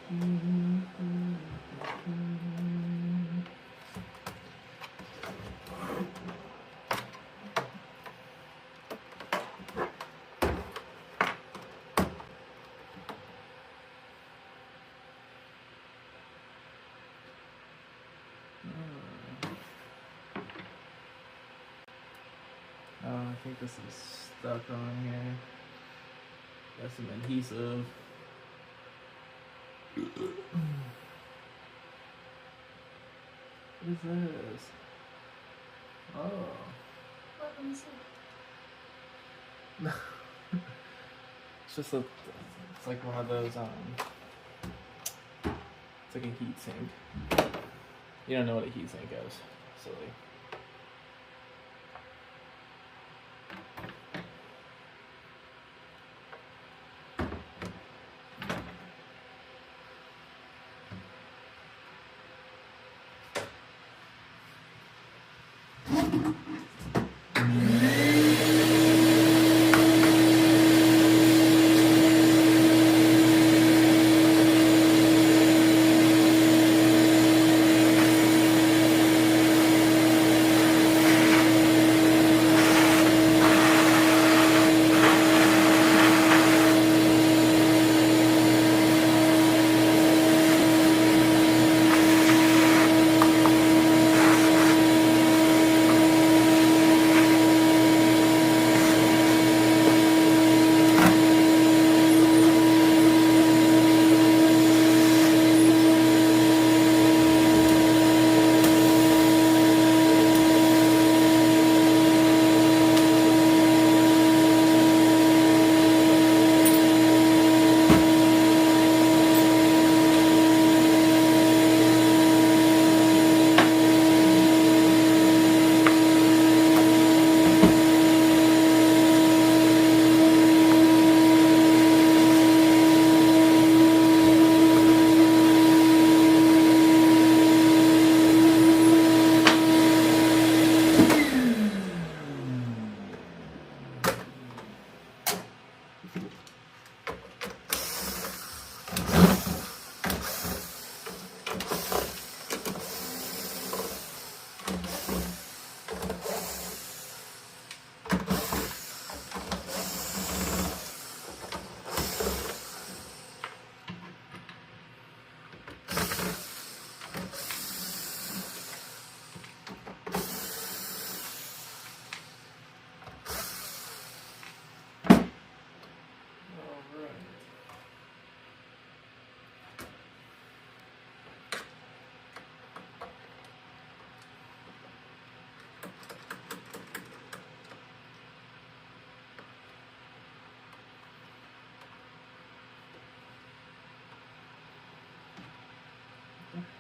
I think this is stuck on here. Got some adhesive. What is this? Oh. What? Let me see. It's just it's like one of those, it's like a heat sink. You don't know what a heat sink is. Silly.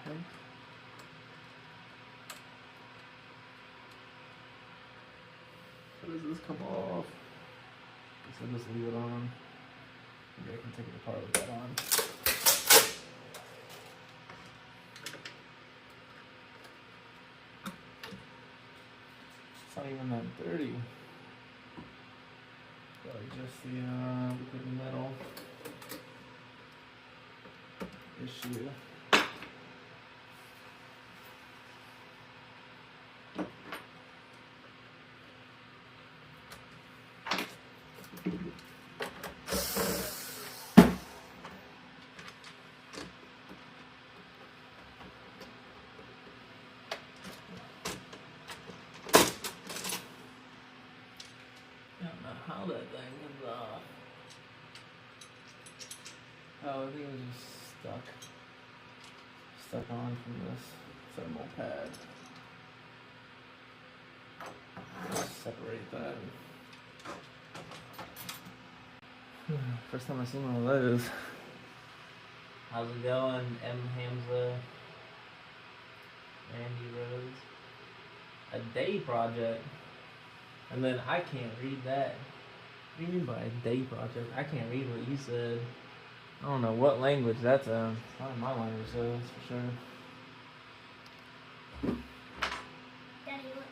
Okay. How does this come off? Guess I'll just leave it on. Maybe I can take it apart with that on. It's not even that dirty. Probably just the liquid metal issue. How that thing comes off. Oh, I think it was just stuck on from this thermal pad. Just separate that. First time I've seen one of those. How's it going, M. Hamza? Randy Rose? A day project. And then I can't read that. What do you mean by a day project? I can't read what you said. I don't know what language that's in. It's not in my language, so that's for sure. Daddy, look.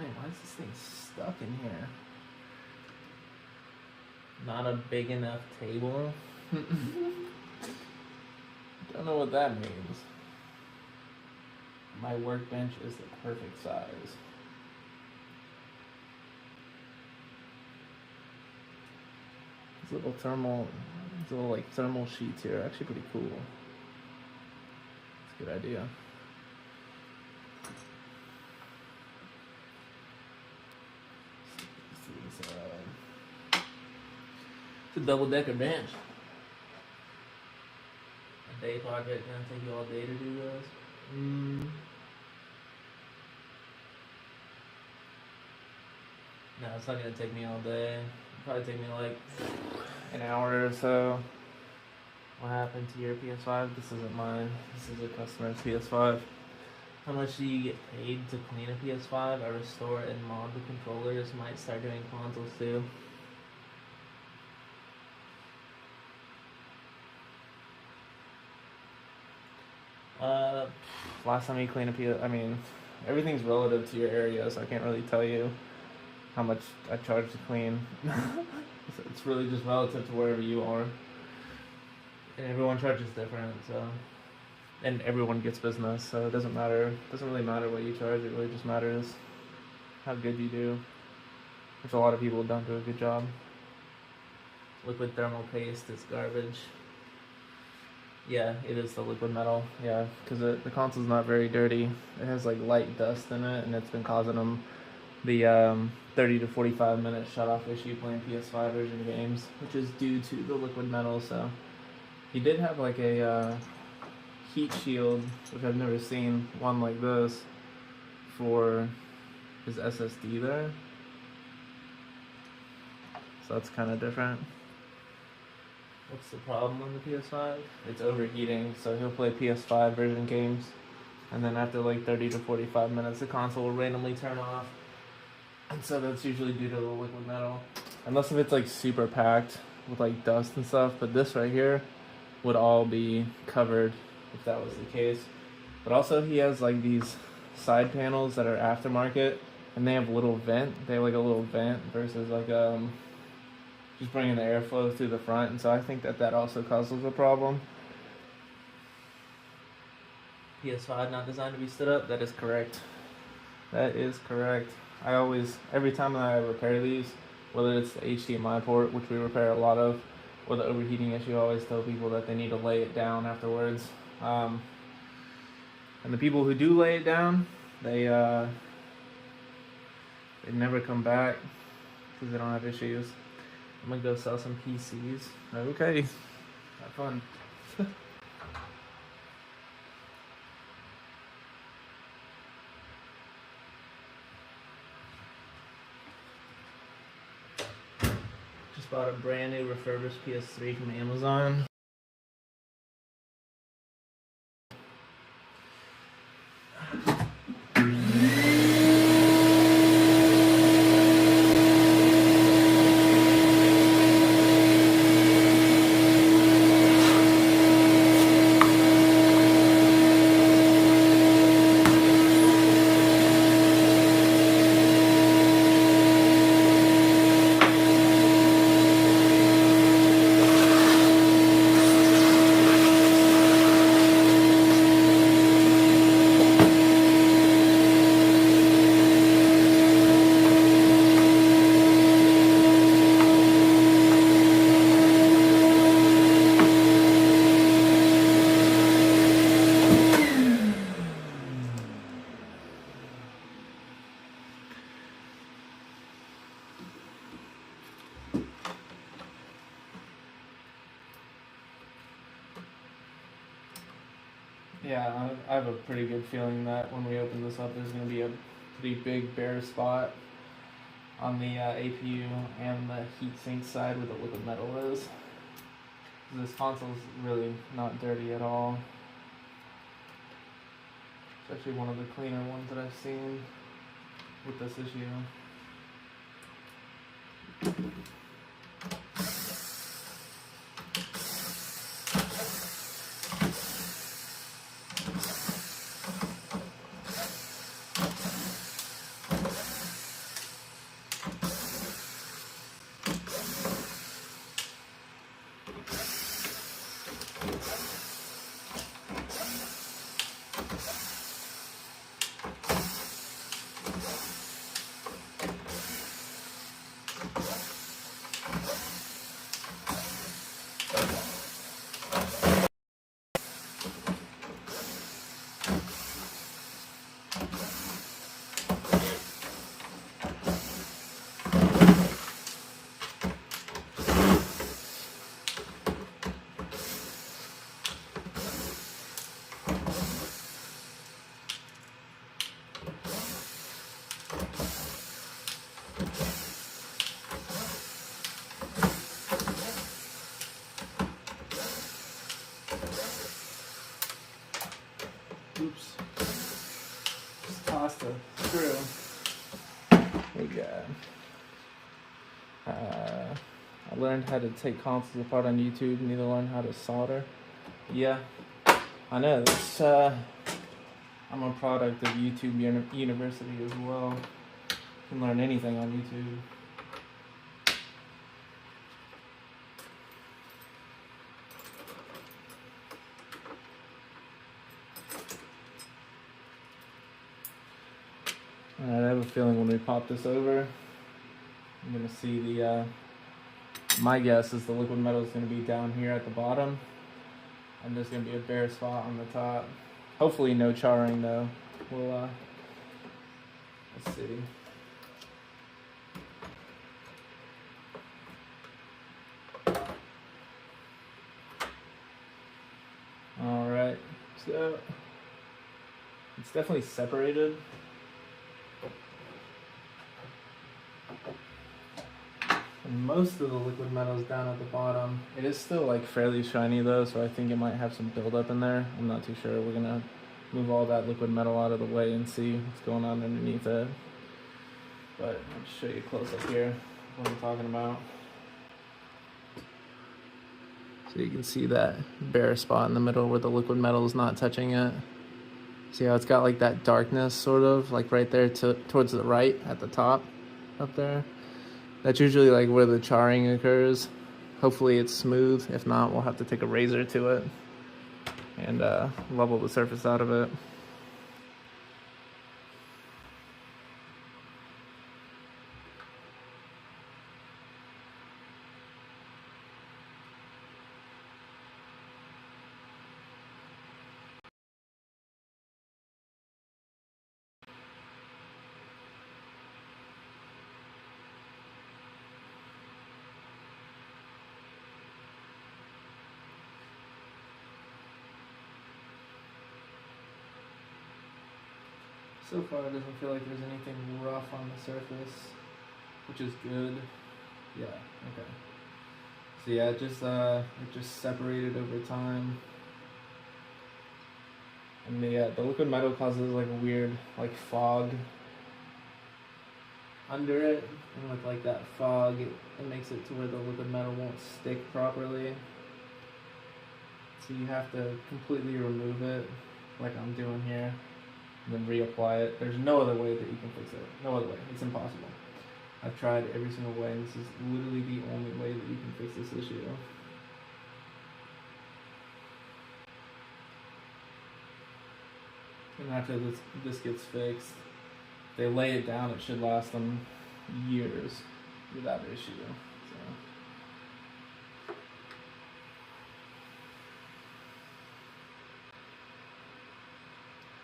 Man, why is this thing stuck in here? Not a big enough table. Don't know what that means. My workbench is the perfect size. These little thermal sheets here are actually pretty cool. It's a good idea. It's a double-decker bench. A day project gonna take you all day to do this? No, it's not gonna take me all day. It'll probably take me like an hour or so. What happened to your PS5? This isn't mine. This is a customer's PS5. How much do you get paid to clean a PS5? I restore and mod the controllers. Might start doing consoles too. Last time you cleaned a PS, I mean, everything's relative to your area, so I can't really tell you how much I charge to clean. It's really just relative to wherever you are, and everyone charges different. So, and everyone gets business, so it doesn't matter. It doesn't really matter what you charge. It really just matters how good you do, which a lot of people don't do a good job. Liquid thermal paste is garbage. Yeah, it is the liquid metal. Yeah, because the console's not very dirty. It has like light dust in it, and it's been causing them the 30 to 45 minute shut-off issue playing PS5 version games, which is due to the liquid metal. So he did have like a heat shield, which I've never seen one like this, for his SSD there. So that's kind of different. What's the problem on the PS5? It's overheating, so he'll play PS5 version games, and then after like 30 to 45 minutes, the console will randomly turn off. And so that's usually due to the liquid metal. Unless if it's like super packed with like dust and stuff, but this right here would all be covered if that was the case. But also he has like these side panels that are aftermarket, and they have a little vent. They have like a little vent versus like just bringing the airflow through the front, and so I think that also causes a problem. PS5 not designed to be stood up? That is correct. That is correct. I always, every time I repair these, whether it's the HDMI port, which we repair a lot of, or the overheating issue, I always tell people that they need to lay it down afterwards. And the people who do lay it down, they never come back because they don't have issues. I'm gonna go sell some PCs. Okay, have fun. Just bought a brand new refurbished PS3 from Amazon. Yeah, I have a pretty good feeling that when we open this up, there's going to be a pretty big bare spot on the APU and the heatsink side where the liquid metal is. This console's really not dirty at all. It's actually one of the cleaner ones that I've seen with this issue. Oops. Just tossed a screw. We got. I learned how to take consoles apart on YouTube. Need to learn how to solder. Yeah, I know. It's, I'm a product of YouTube University as well. You can learn anything on YouTube. Alright, I have a feeling when we pop this over, I'm going to see the, my guess is the liquid metal is going to be down here at the bottom. And there's going to be a bare spot on the top. Hopefully no charring though. We'll let's see. Alright, so it's definitely separated. And most of the liquid metal is down at the bottom. It is still like fairly shiny though, so I think it might have some buildup in there. I'm not too sure. We're gonna move all that liquid metal out of the way and see what's going on underneath it. But I'll just show you close up here what I'm talking about. So you can see that bare spot in the middle where the liquid metal is not touching it. See how it's got like that darkness sort of like right there towards the right at the top up there. That's usually like where the charring occurs. Hopefully it's smooth. If not, we'll have to take a razor to it and level the surface out of it. So far, it doesn't feel like there's anything rough on the surface, which is good. Yeah, okay. So yeah, it just separated over time. And the liquid metal causes like a weird like fog under it, and with like that fog, it makes it to where the liquid metal won't stick properly. So you have to completely remove it, like I'm doing here. And then reapply it. There's no other way that you can fix it. No other way. It's impossible. I've tried every single way, and this is literally the only way that you can fix this issue. And after this gets fixed, if they lay it down, it should last them years without issue. So.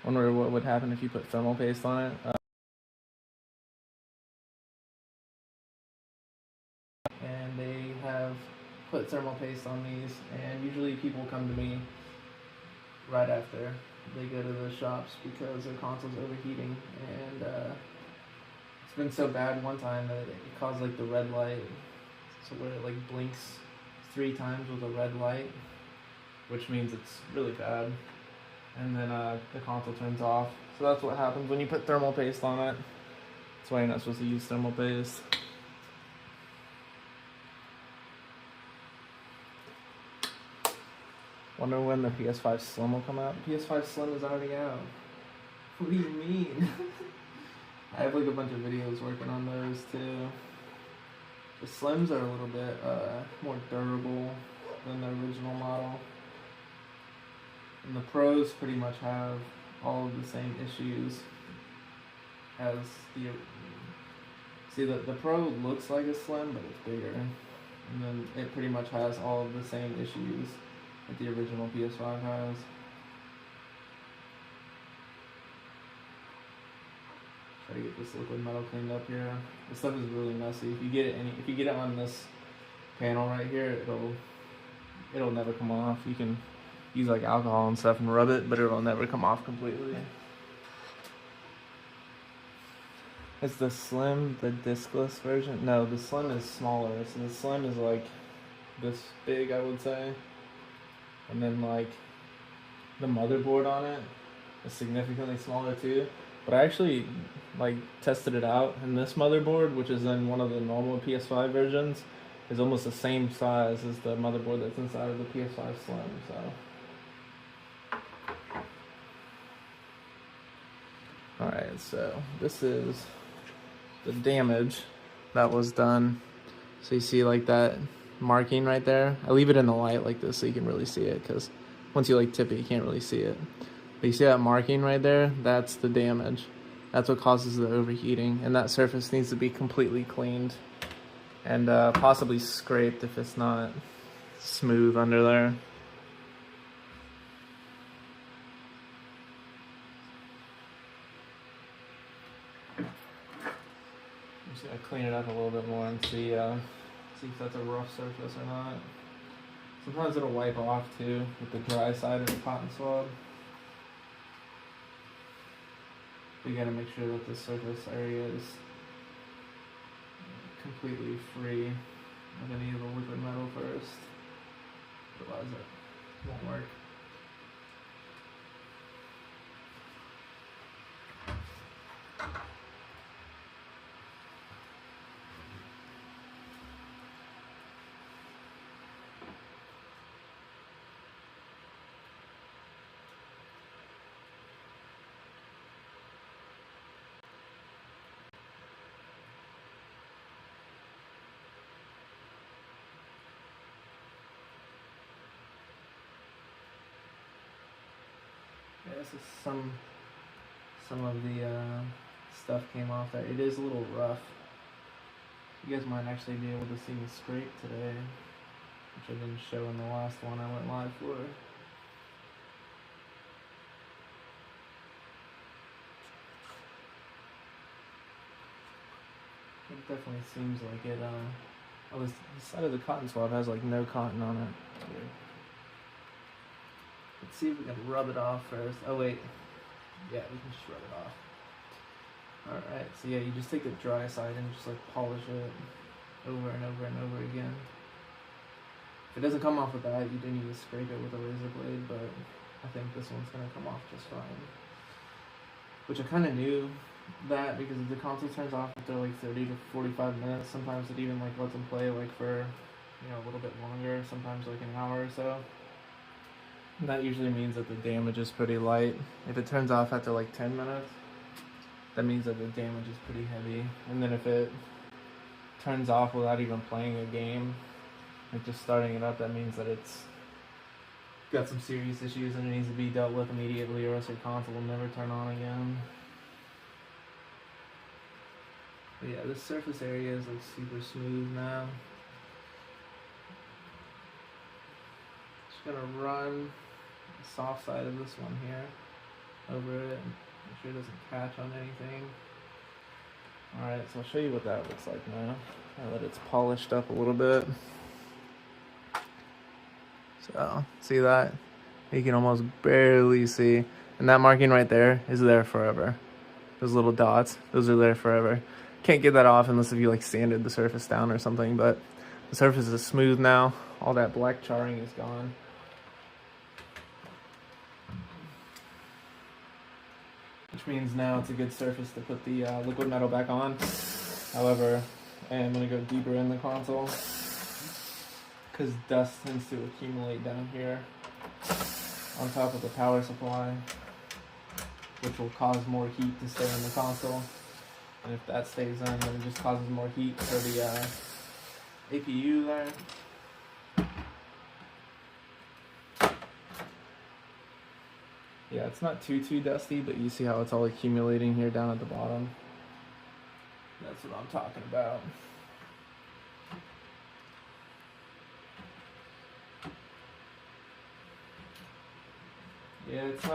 Wonder what would happen if you put thermal paste on it. And they have put thermal paste on these, and usually people come to me right after they go to the shops because their console's overheating, and it's been so bad one time that it caused like the red light, so where it like blinks 3 times with a red light, which means it's really bad. And then the console turns off. So that's what happens when you put thermal paste on it. That's why you're not supposed to use thermal paste. Wonder when the PS5 Slim will come out. The PS5 Slim is already out. What do you mean? I have like a bunch of videos working on those too. The Slims are a little bit more durable than the original model. And the Pros pretty much have all of the same issues as the... See, the Pro looks like a Slim, but it's bigger. And then it pretty much has all of the same issues that the original PS5 has. Try to get this liquid metal cleaned up here. This stuff is really messy. If you get it on this panel right here, it'll never come off. You can use like alcohol and stuff and rub it, but it'll never come off completely. Is the Slim the discless version? No, the Slim is smaller. So the Slim is like this big, I would say. And then like the motherboard on it is significantly smaller too. But I actually like tested it out, and this motherboard, which is in one of the normal PS5 versions, is almost the same size as the motherboard that's inside of the PS5 Slim. So, all right, so this is the damage that was done. So you see like that marking right there. I leave it in the light like this so you can really see it, because once you like tip it, you can't really see it. But you see that marking right there? That's the damage. That's what causes the overheating, and that surface needs to be completely cleaned and possibly scraped if it's not smooth under there. I'm just gonna clean it up a little bit more and see if that's a rough surface or not. Sometimes it'll wipe off too with the dry side of the cotton swab. You gotta make sure that the surface area is completely free of any of the liquid metal first. Otherwise it won't work. Yeah, this is some of the stuff came off there. It is a little rough. You guys might actually be able to see me scrape today, which I didn't show in the last one I went live for. It definitely seems like it, oh, the side of the cotton swab has like no cotton on it. Weird. Let's see if we can rub it off first. Oh wait, yeah, we can just rub it off. Alright, so yeah, you just take the dry side and just like polish it over and over and over again. If it doesn't come off with that, you do need to scrape it with a razor blade, but I think this one's gonna come off just fine. Which I kinda knew that, because if the console turns off after like 30 to 45 minutes, sometimes it even like lets them play like for, you know, a little bit longer, sometimes like an hour or so. And that usually means that the damage is pretty light. If it turns off after like 10 minutes, that means that the damage is pretty heavy. And then if it turns off without even playing a game, like just starting it up, that means that it's got some serious issues and it needs to be dealt with immediately, or else your console will never turn on again. But yeah, this surface area is like super smooth now. Just gonna run the soft side of this one here over it and make sure it doesn't catch on anything. Alright, so I'll show you what that looks like now, now that it's polished up a little bit. So, see that? You can almost barely see. And that marking right there is there forever. Those little dots, those are there forever. Can't get that off unless if you like sanded the surface down or something, but the surface is smooth now. All that black charring is gone. Which means now it's a good surface to put the liquid metal back on. However, I am going to go deeper in the console because dust tends to accumulate down here on top of the power supply, which will cause more heat to stay in the console. And if that stays in, then it just causes more heat for the APU there. Yeah, it's not too dusty, but you see how it's all accumulating here down at the bottom. That's what I'm talking about. Yeah, it's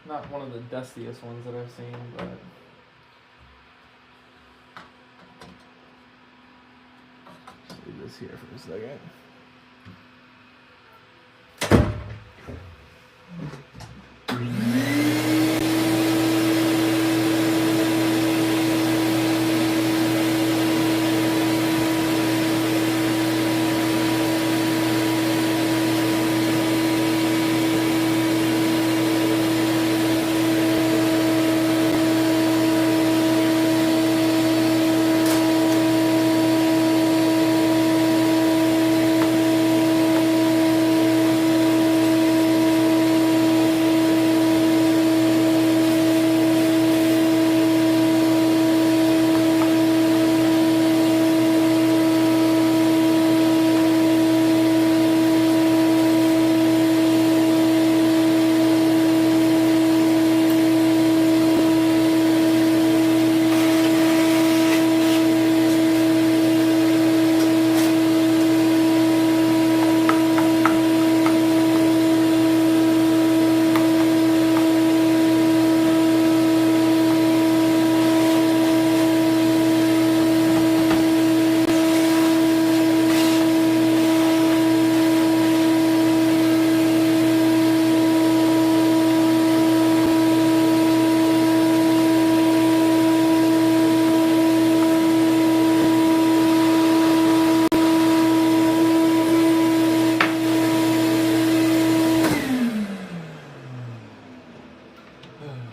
not one of the dustiest ones that I've seen, but let's leave this here for a second.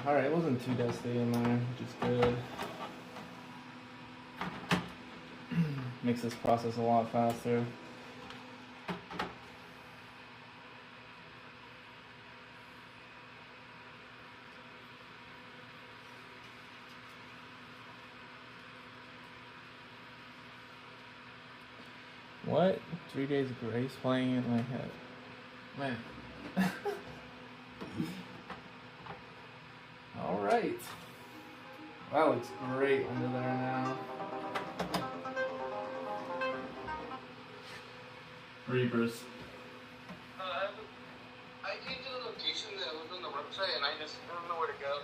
Alright, it wasn't too dusty in there, which is good. Makes this process a lot faster. What? 3 Days of Grace playing in my head. Man. Alright. That looks great under there now. Reapers. I came to the location that was on the website and I don't know where to go.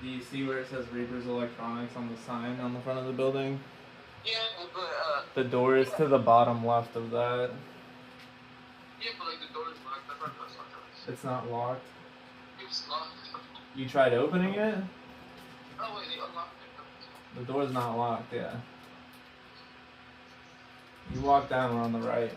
Do you see where it says Reapers Electronics on the sign on the front of the building? Yeah, but The door is to the bottom left of that. yeah, but like the door is locked. That's why I pressed lock. It's not locked. It's locked. You tried opening it? Oh wait, they unlocked it. The door's not locked, yeah. You walk down, we're on the right.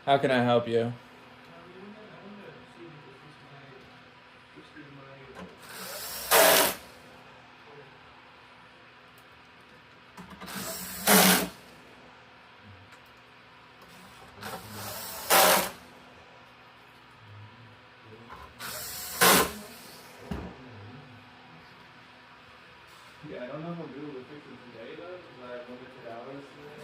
How can I help you? Yeah, I don't know if I'll be able to fix it today though, because I have limited hours today.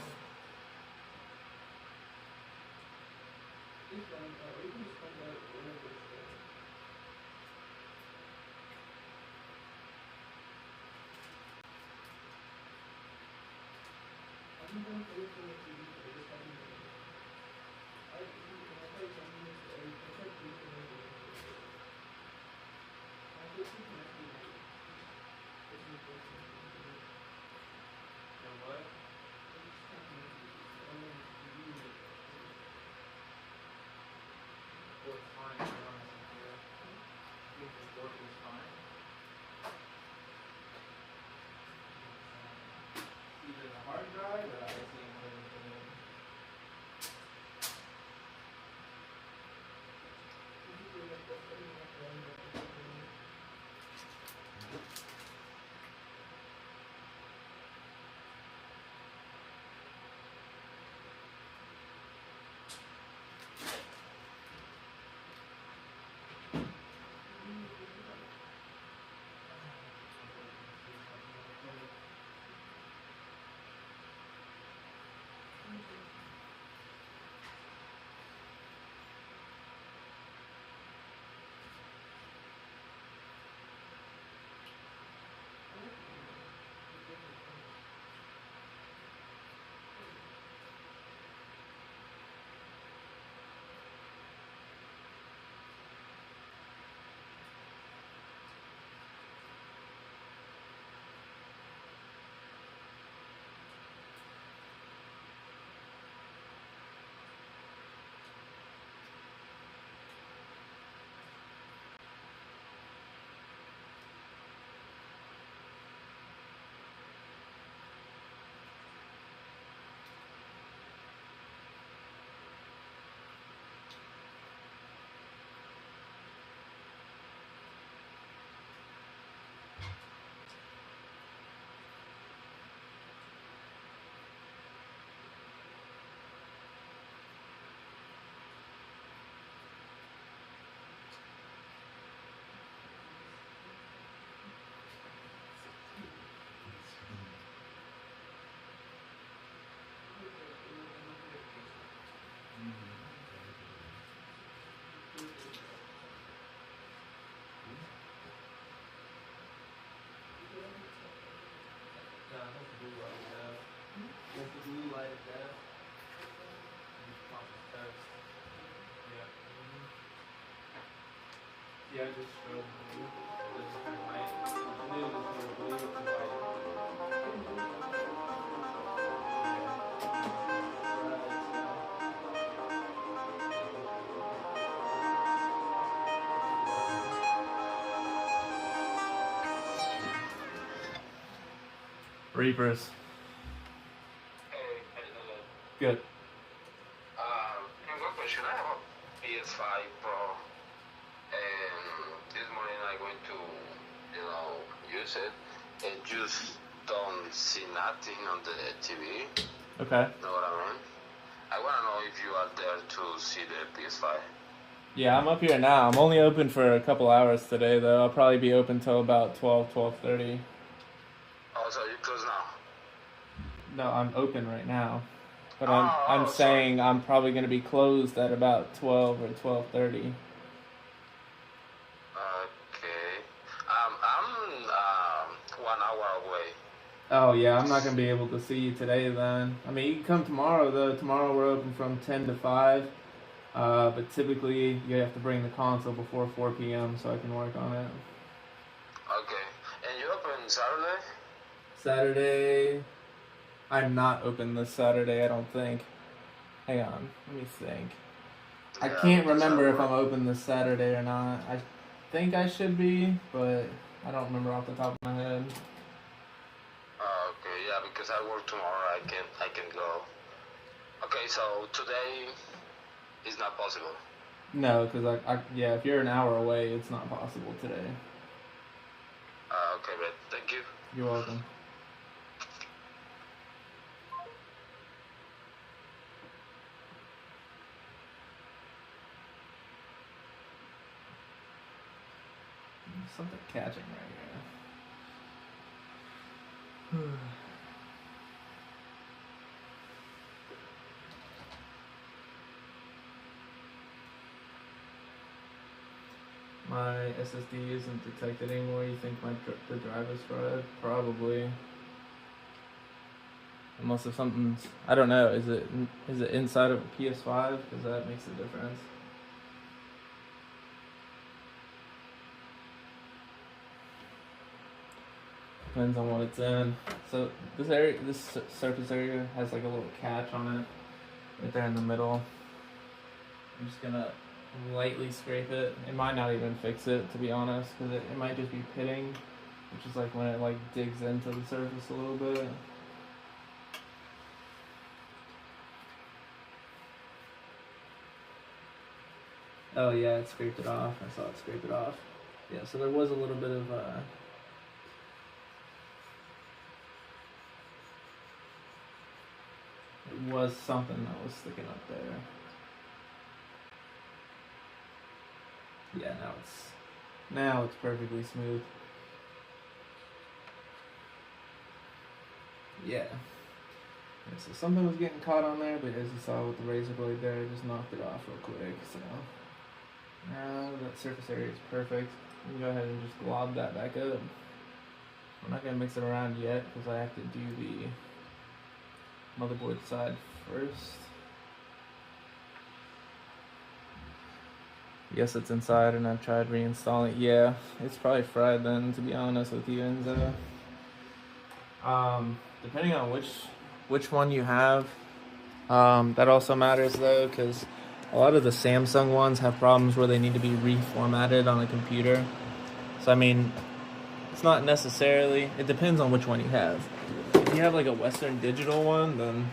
Either the hard drive or I see Yeah, just show me. Reapers. Hey, how you doing? Good. One question. I have a PS5 Pro, and this morning I went to, use it, and just don't see nothing on the TV. Okay. Know what I mean? I want to know if you are there to see the PS5. Yeah, I'm up here now. I'm only open for a couple hours today, though. I'll probably be open till about 12:30. Oh, so you close now? No, I'm open right now. But Oh, I'm sorry. saying I'm probably going to be closed at about 12 or 12:30. Okay. I'm 1 hour away. Oh, yeah, I'm not going to be able to see you today then. I mean, you can come tomorrow, though. Tomorrow we're open from 10 to 5. But typically you have to bring the console before 4 p.m. so I can work on it. Okay. And you open Saturday? Saturday... I'm not open this Saturday, I don't think. Hang on, let me think. I can't remember if I'm open this Saturday or not. I think I should be, but I don't remember off the top of my head. Okay, yeah, because I work tomorrow, I can go. Okay, so today is not possible. No, because yeah, if you're an hour away, it's not possible today. Okay, but thank you. You're welcome. There's something catching right here. My SSD isn't detected anymore. You think the drive is fried? Probably. Unless if something's, I don't know. Is it inside of a PS5? Because that makes a difference. Depends on what it's in. So this surface area has like a little catch on it, right there in the middle. I'm just gonna lightly scrape it. It might not even fix it, to be honest, because it might just be pitting, which is like when it like digs into the surface a little bit. Oh yeah, it scraped it off. I saw it scrape it off. Yeah, so there was a little bit of it was something that was sticking up there. Yeah, now it's perfectly smooth. Yeah. So something was getting caught on there, but as you saw with the razor blade there, I just knocked it off real quick. So now that surface area is perfect. You can go ahead and just glob that back up. I'm not gonna mix it around yet because I have to do the motherboard side first. Yes, it's inside, and I've tried reinstalling it. Yeah, it's probably fried then, to be honest with you, Enzo. Depending on which one you have, that also matters though, because a lot of the Samsung ones have problems where they need to be reformatted on a computer. So I mean, it's not necessarily. It depends on which one you have. If you have like a Western Digital one, then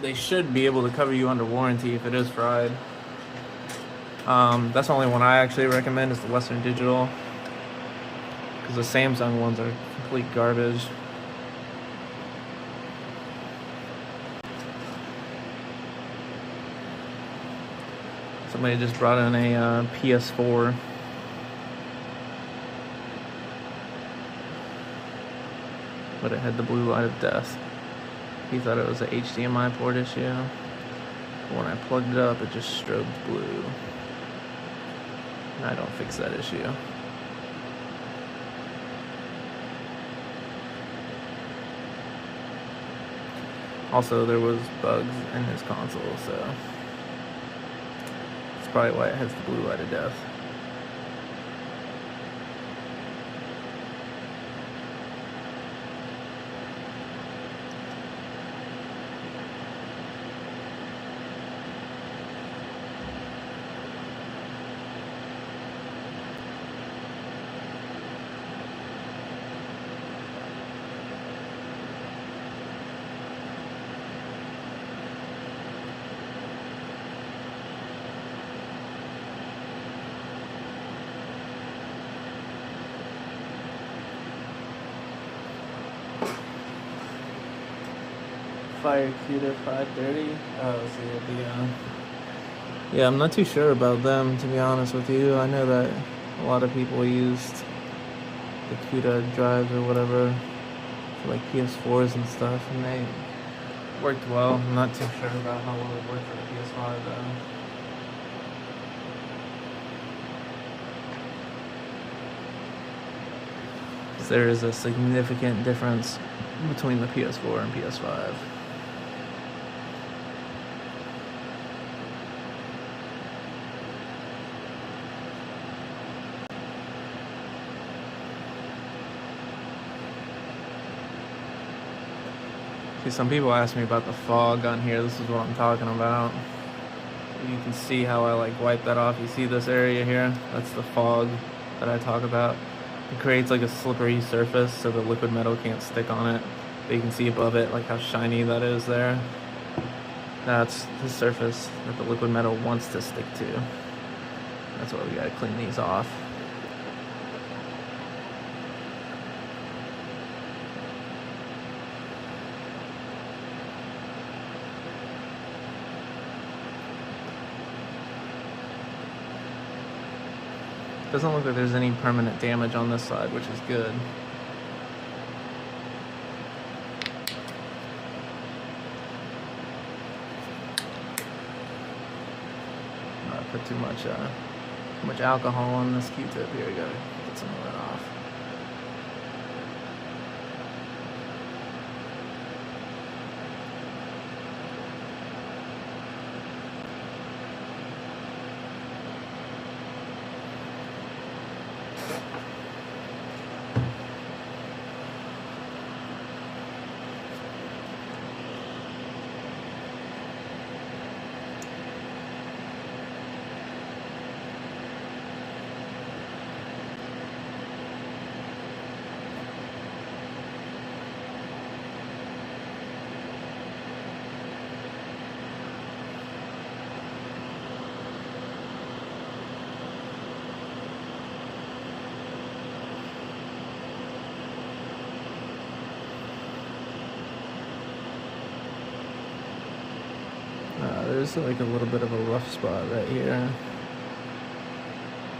they should be able to cover you under warranty if it is fried. That's the only one I actually recommend is the Western Digital, because the Samsung ones are complete garbage. Somebody just brought in a PS4. But it had the blue light of death. He thought it was a HDMI port issue. But when I plugged it up, it just strobed blue. And I don't fix that issue. Also, there was bugs in his console, so that's probably why it has the blue light of death. Fire CUDA 530. Oh, see yeah, I'm not too sure about them, to be honest with you. I know that a lot of people used the CUDA drives or whatever for like PS4s and stuff, and they worked well. I'm not too sure about how well it worked for the PS5 though. There is a significant difference between the PS4 and PS5. See, some people ask me about the fog on here. This is what I'm talking about. You can see how I like wipe that off. You see this area here? That's the fog that I talk about. It creates like a slippery surface so the liquid metal can't stick on it. But you can see above it like how shiny that is there. That's the surface that the liquid metal wants to stick to. That's why we gotta clean these off. Doesn't look like there's any permanent damage on this side, which is good. Not put too much alcohol on this Q-tip here. We gotta get some of that off. There's like a little bit of a rough spot right here. I'm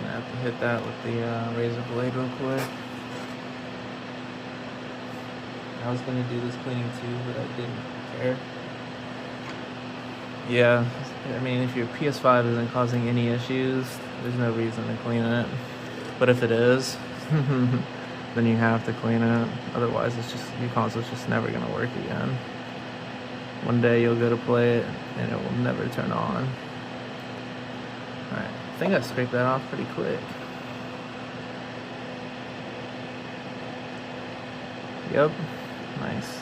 gonna have to hit that with the razor blade real quick. I was gonna do this cleaning too, but I didn't care. Yeah, I mean, if your PS5 isn't causing any issues, there's no reason to clean it. But if it is, then you have to clean it. Otherwise, it's just your console's just never gonna work again. One day you'll go to play it and it will never turn on. Alright, I think I scraped that off pretty quick. Yep, nice.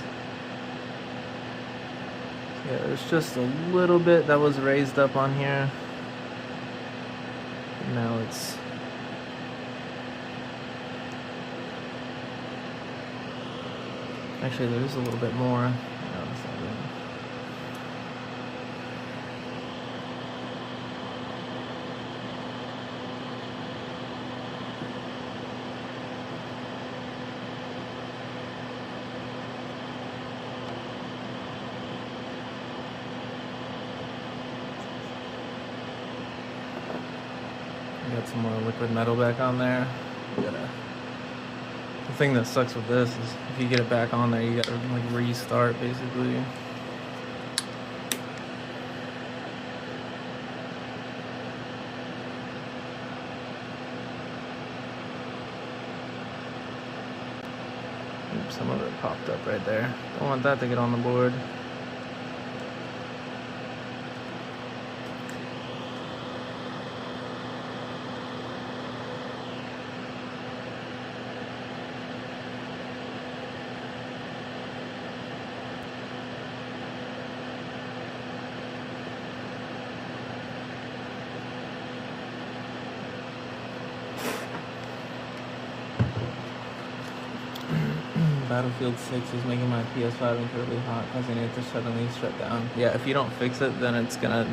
Yeah, there's just a little bit that was raised up on here. Now it's... Actually, there's a little bit more. No, it's not good. Got some more liquid metal back on there. The thing that sucks with this is if you get it back on there, you gotta like restart basically. Oops, some of it popped up right there. Don't want that to get on the board. Battlefield 6 is making my PS5 incredibly hot, causing it to suddenly shut down. Yeah, if you don't fix it, then it's gonna...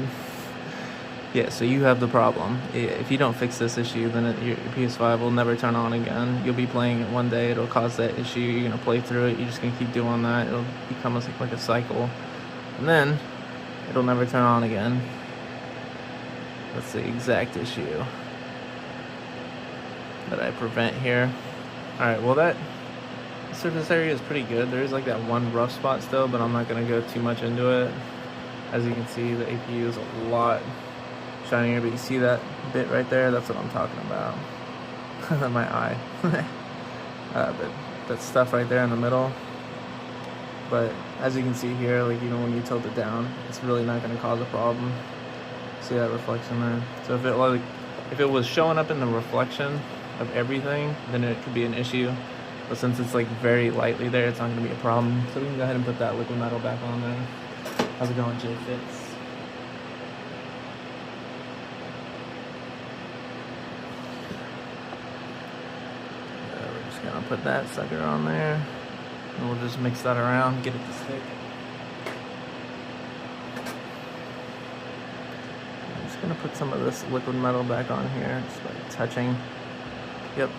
Yeah, so you have the problem. If you don't fix this issue, then your PS5 will never turn on again. You'll be playing it one day, it'll cause that issue, you're gonna play through it, you're just gonna keep doing that, it'll become like a cycle. and then it'll never turn on again. That's the exact issue that I prevent here. Alright, well that surface area is pretty good. There is like that one rough spot still, but I'm not going to go too much into it. As you can see, the APU is a lot shinier, but you see that bit right there? That's what I'm talking about. My eye. But that stuff right there in the middle. But as you can see here, like even when you tilt it down, it's really not going to cause a problem. See that reflection there? So if it was showing up in the reflection of everything, then it could be an issue. But since it's like very lightly there, it's not going to be a problem. So we can go ahead and put that liquid metal back on there. How's it going, J-Fits? We're just going to put that sucker on there. And we'll just mix that around, get it to stick. I'm just going to put some of this liquid metal back on here, just by touching. Yep.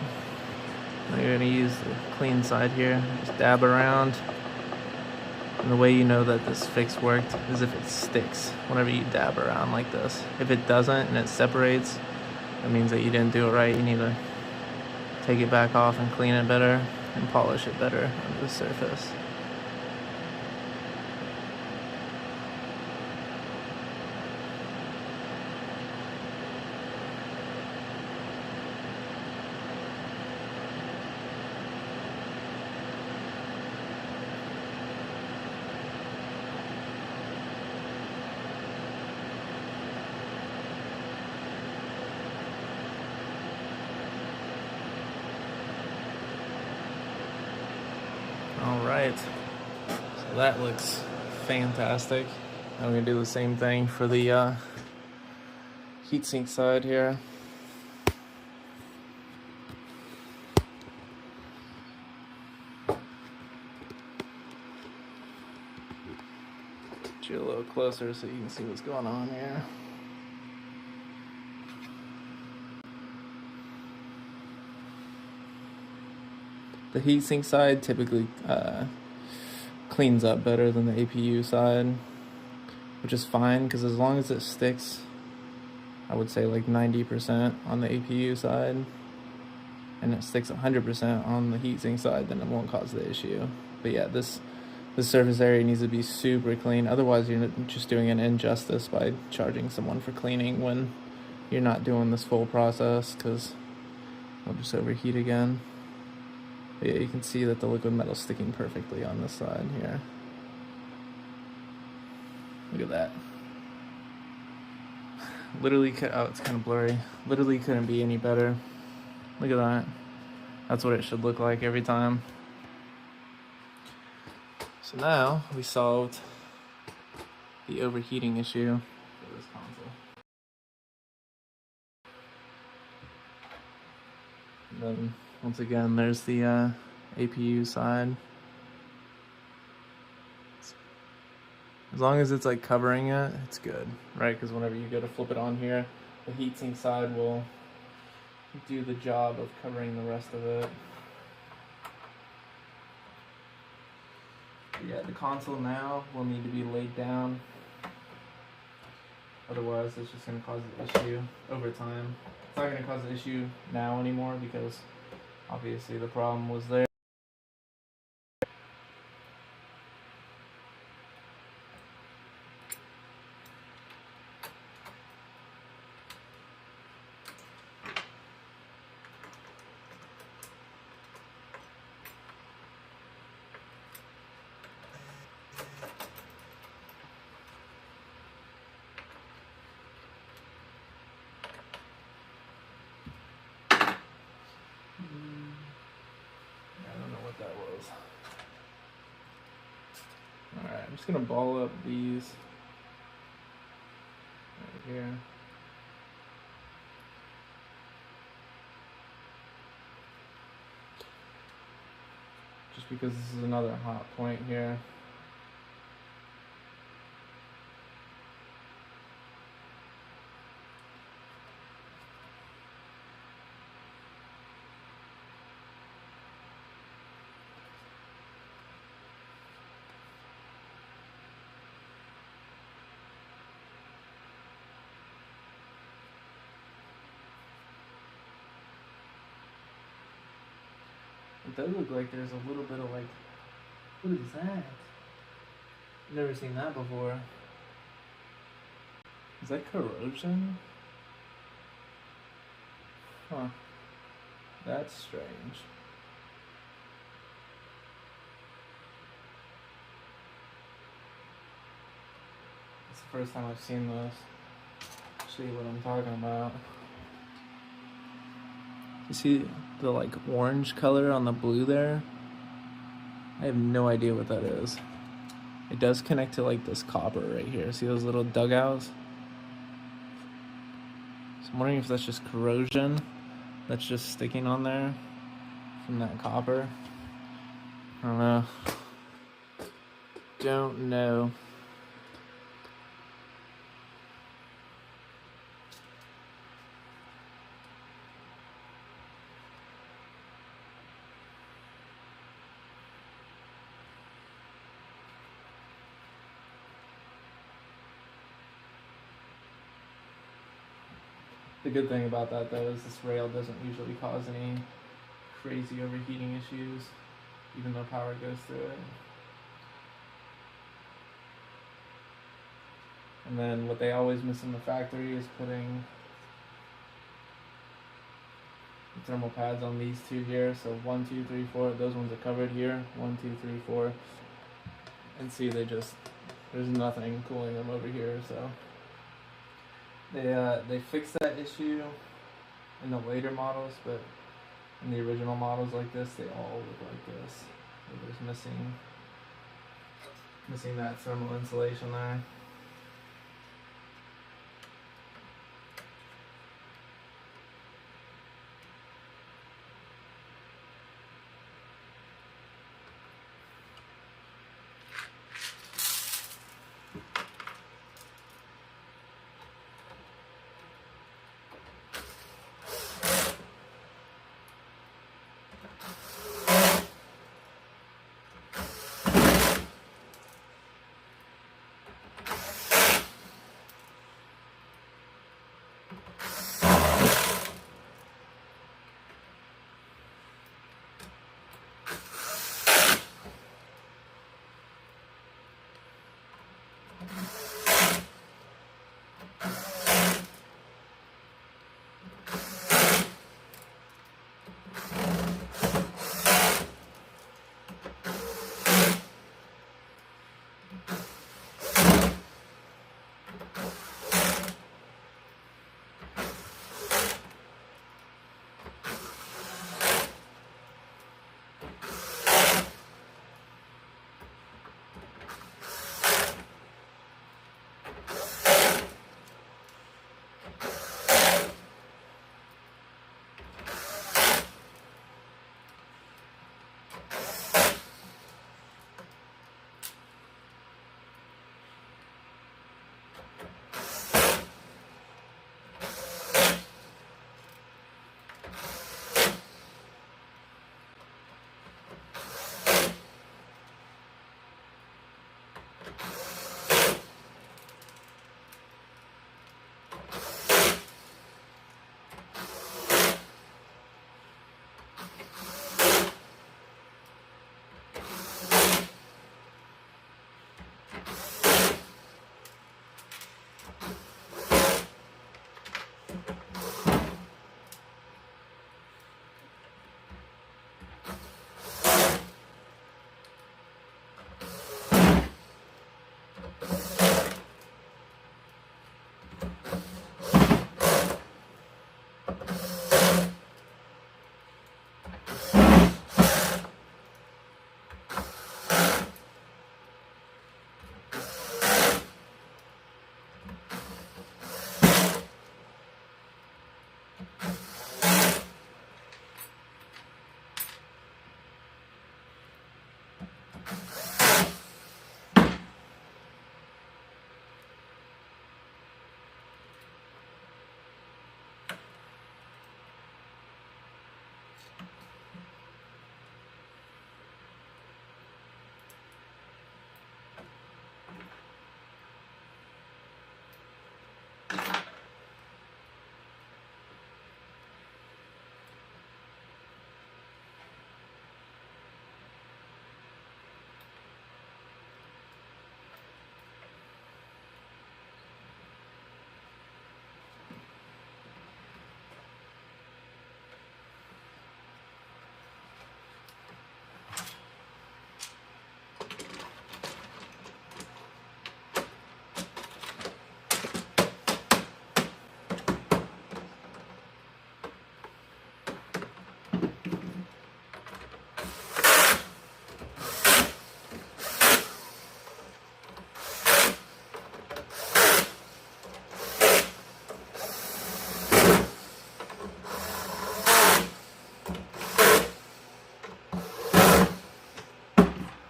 Now you're going to use the clean side here, just dab around. And the way you know that this fix worked is if it sticks whenever you dab around like this. If it doesn't and it separates, that means that you didn't do it right. You need to take it back off and clean it better and polish it better on the surface. Alright, so that looks fantastic. Now we're going to do the same thing for the heatsink side here. Get you a little closer so you can see what's going on here. The heatsink side typically cleans up better than the APU side, which is fine because as long as it sticks, I would say like 90% on the APU side, and it sticks 100% on the heatsink side, then it won't cause the issue. But yeah, this surface area needs to be super clean. Otherwise, you're just doing an injustice by charging someone for cleaning when you're not doing this full process, because it'll just overheat again. But yeah, you can see that the liquid metal's sticking perfectly on this side here. Look at that. Literally, oh, it's kind of blurry. Literally couldn't be any better. Look at that. That's what it should look like every time. So now we solved the overheating issue for this console. And then once again, there's the APU side. As long as it's like covering it, it's good, right? Because whenever you go to flip it on here, the heatsink side will do the job of covering the rest of it. Yeah, the console now will need to be laid down. Otherwise, it's just going to cause an issue over time. It's not going to cause an issue now anymore because obviously the problem was there. I don't know what that was. Alright, I'm just gonna ball up these right here. Just because this is another hot point here. It does look like there's a little bit of like, what is that? Never seen that before. Is that corrosion? Huh. That's strange. It's the first time I've seen this. Show you what I'm talking about. You see the like orange color on the blue there? I have no idea what that is. It does connect to like this copper right here. See those little dugouts? So I'm wondering if that's just corrosion that's just sticking on there from that copper. I don't know. Don't know. The good thing about that though is this rail doesn't usually cause any crazy overheating issues, even though power goes through it. And then what they always miss in the factory is putting the thermal pads on these two here. So 1, 2, 3, 4, those ones are covered here. 1, 2, 3, 4. And see, there's nothing cooling them over here, so they fixed that issue in the later models, but in the original models like this, they all look like this. So there's missing that thermal insulation there.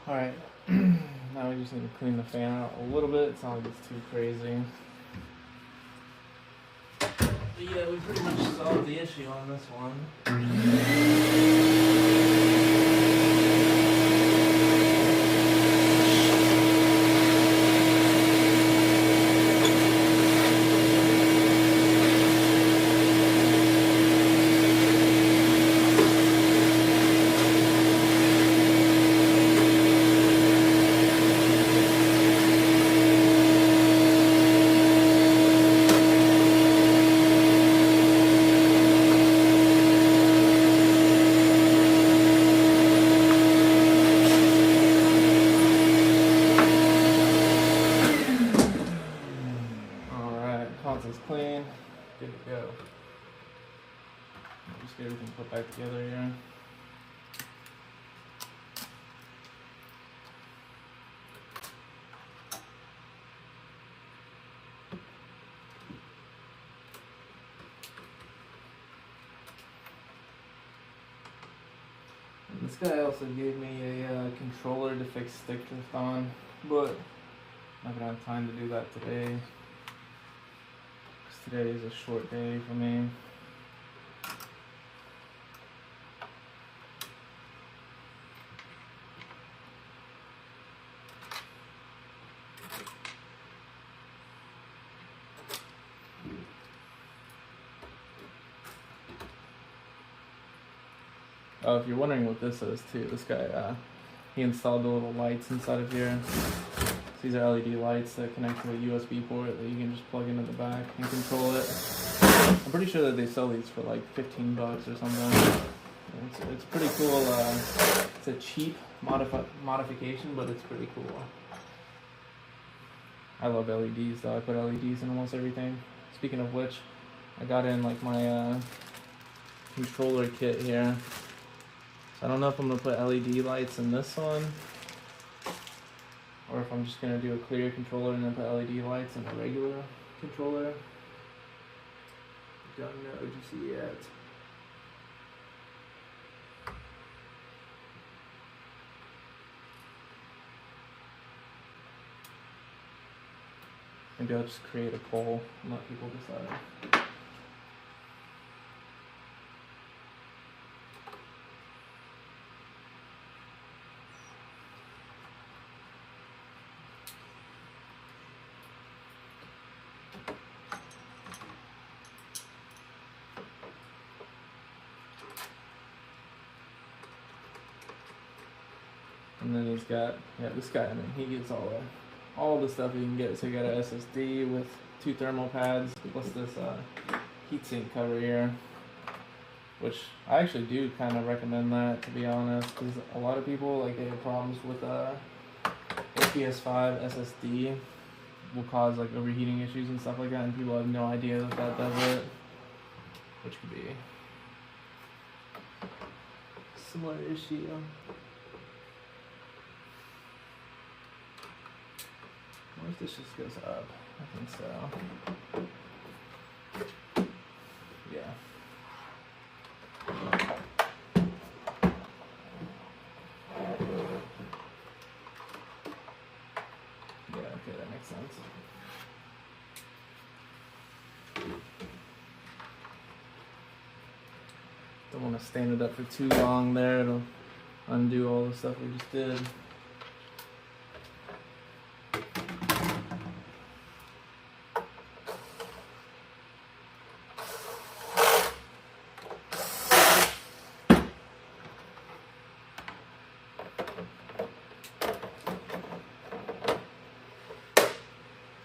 Alright, now we just need to clean the fan out a little bit. It's not like it's too crazy. But yeah, we pretty much solved the issue on this one. Console's clean, good to go. Just get everything put back together here. And this guy also gave me a controller to fix stick drift on, but I'm not gonna have time to do that today. Today is a short day for me. Oh, if you're wondering what this is too, this guy, he installed the little lights inside of here. These are LED lights that connect to a USB port that you can just plug into the back and control it. I'm pretty sure that they sell these for like 15 bucks or something. It's pretty cool. It's a cheap modification, but it's pretty cool. I love LEDs though. I put LEDs in almost everything. Speaking of which, I got in like my controller kit here. So I don't know if I'm gonna put LED lights in this one, or if I'm just gonna do a clear controller and then put LED lights in a regular controller. Don't know just yet. Maybe I'll just create a poll and let people decide. And then he's got, this guy, I mean, he gets all the stuff you can get. So you got an SSD with 2 thermal pads, plus this heatsink cover here, which I actually do kind of recommend that, to be honest, because a lot of people, like, they have problems with a PS5 SSD will cause like overheating issues and stuff like that, and people have no idea that that does it, which could be a similar issue. What if this just goes up? I think so. Yeah. Yeah, okay, that makes sense. Don't want to stand it up for too long there. It'll undo all the stuff we just did.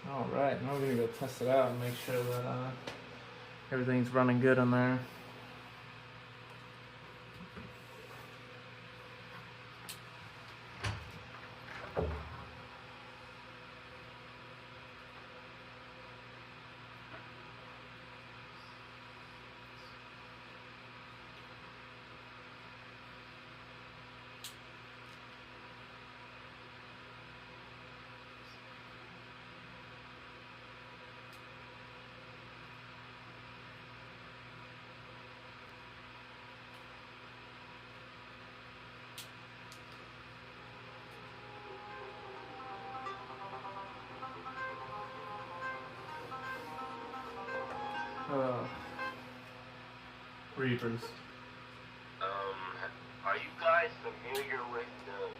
Alright, now we're going to go test it out and make sure that everything's running good on there. Reapers. Are you guys familiar with the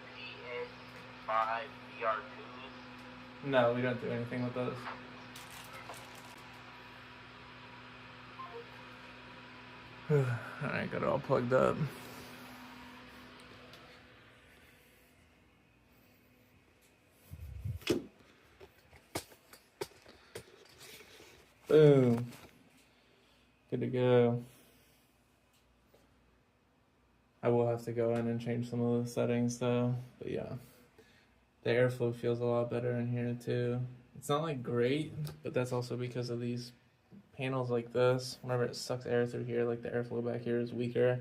PS5 VR2s? No, we don't do anything with those. Alright, got it all plugged up. Boom. Good to go. I will have to go in and change some of the settings though, but yeah. The airflow feels a lot better in here too. It's not like great, but that's also because of these panels like this. Whenever it sucks air through here, like the airflow back here is weaker.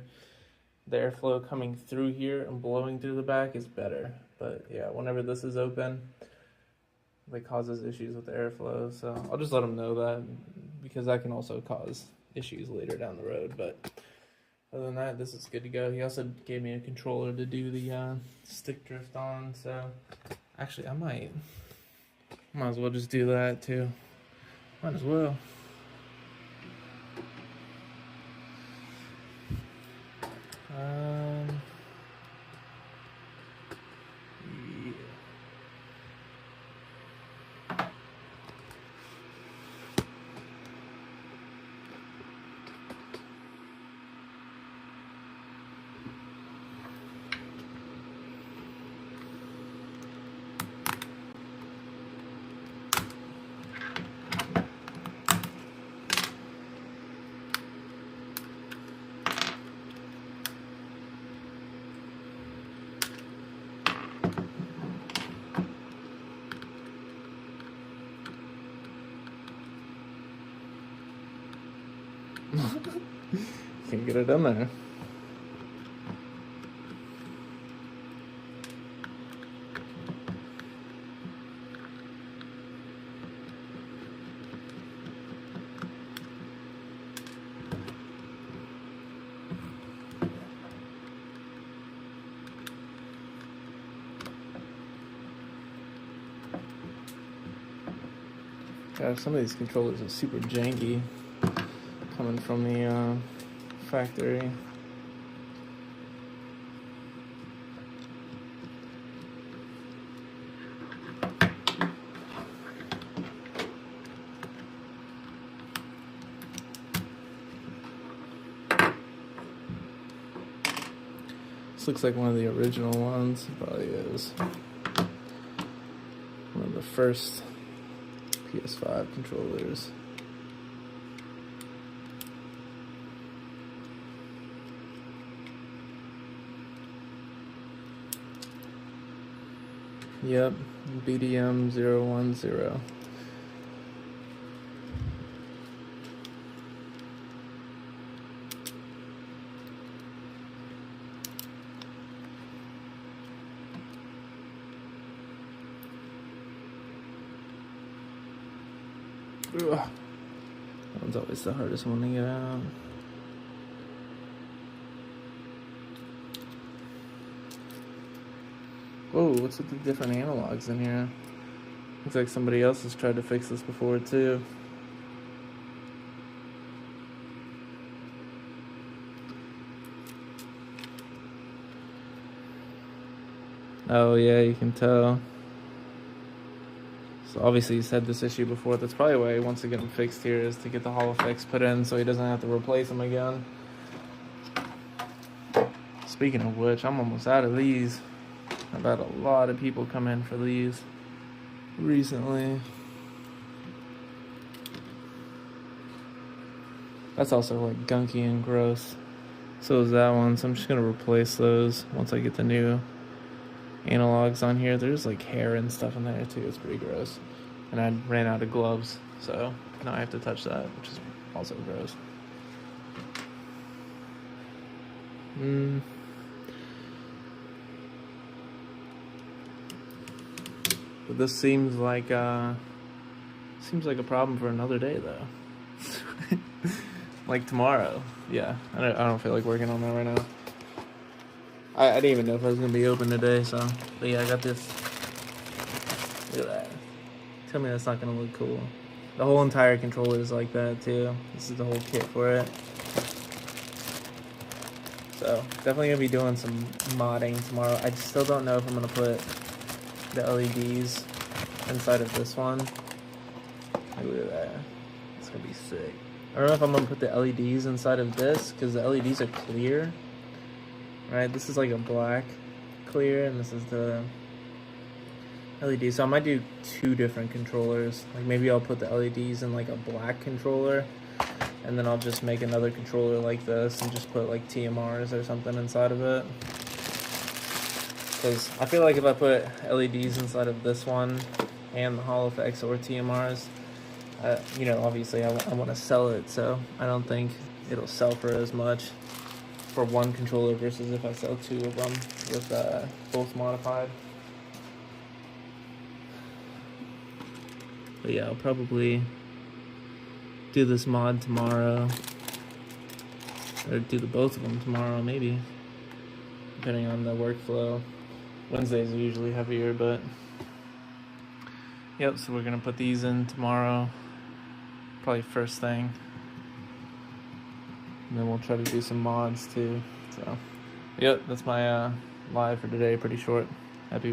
The airflow coming through here and blowing through the back is better. But yeah, whenever this is open, it causes issues with the airflow. So I'll just let them know that, because that can also cause issues later down the road. But other than that, this is good to go. He also gave me a controller to do the stick drift on. So actually, I might as well just do that too. Might as well. Yeah. Can't get it in there. Gosh, some of these controllers are super janky coming from the factory. This looks like one of the original ones. It probably is. One of the first PS5 controllers. Yep, BDM 010. Ugh. That one's always the hardest one to get out. Whoa, what's with the different analogs in here? Looks like somebody else has tried to fix this before too. Oh yeah, you can tell. So obviously he's had this issue before. That's probably why he wants to get them fixed here, is to get the HoloFix put in so he doesn't have to replace them again. Speaking of which, I'm almost out of these. I've had a lot of people come in for these recently. That's also like gunky and gross. So is that one. So I'm just gonna replace those once I get the new analogs on here. There's like hair and stuff in there too. It's pretty gross. And I ran out of gloves, so now I have to touch that, which is also gross. But this seems like a problem for another day though. Like tomorrow. Yeah, I don't feel like working on that right now. I didn't even know if I was gonna be open today, so. But yeah, I got this. Look at that. Tell me that's not gonna look cool. The whole entire controller is like that too. This is the whole kit for it. So definitely gonna be doing some modding tomorrow. I still don't know if I'm gonna put the LEDs inside of this one. Like, look at that. It's gonna be sick. I don't know if I'm gonna put the LEDs inside of this because the LEDs are clear. Right, this is like a black clear, and this is the LED. So I might do 2 different controllers. Like maybe I'll put the LEDs in like a black controller, and then I'll just make another controller like this and just put like TMRs or something inside of it. Because I feel like if I put LEDs inside of this one and the Hall effects or TMRs, you know, obviously I want to sell it, so I don't think it'll sell for as much for one controller versus if I sell 2 of them with both modified. But yeah, I'll probably do this mod tomorrow, or do both of them tomorrow, maybe, depending on the workflow. Wednesdays are usually heavier, but yep. So we're gonna put these in tomorrow, probably first thing, and then we'll try to do some mods too. So, yep, that's my live for today. Pretty short. Happy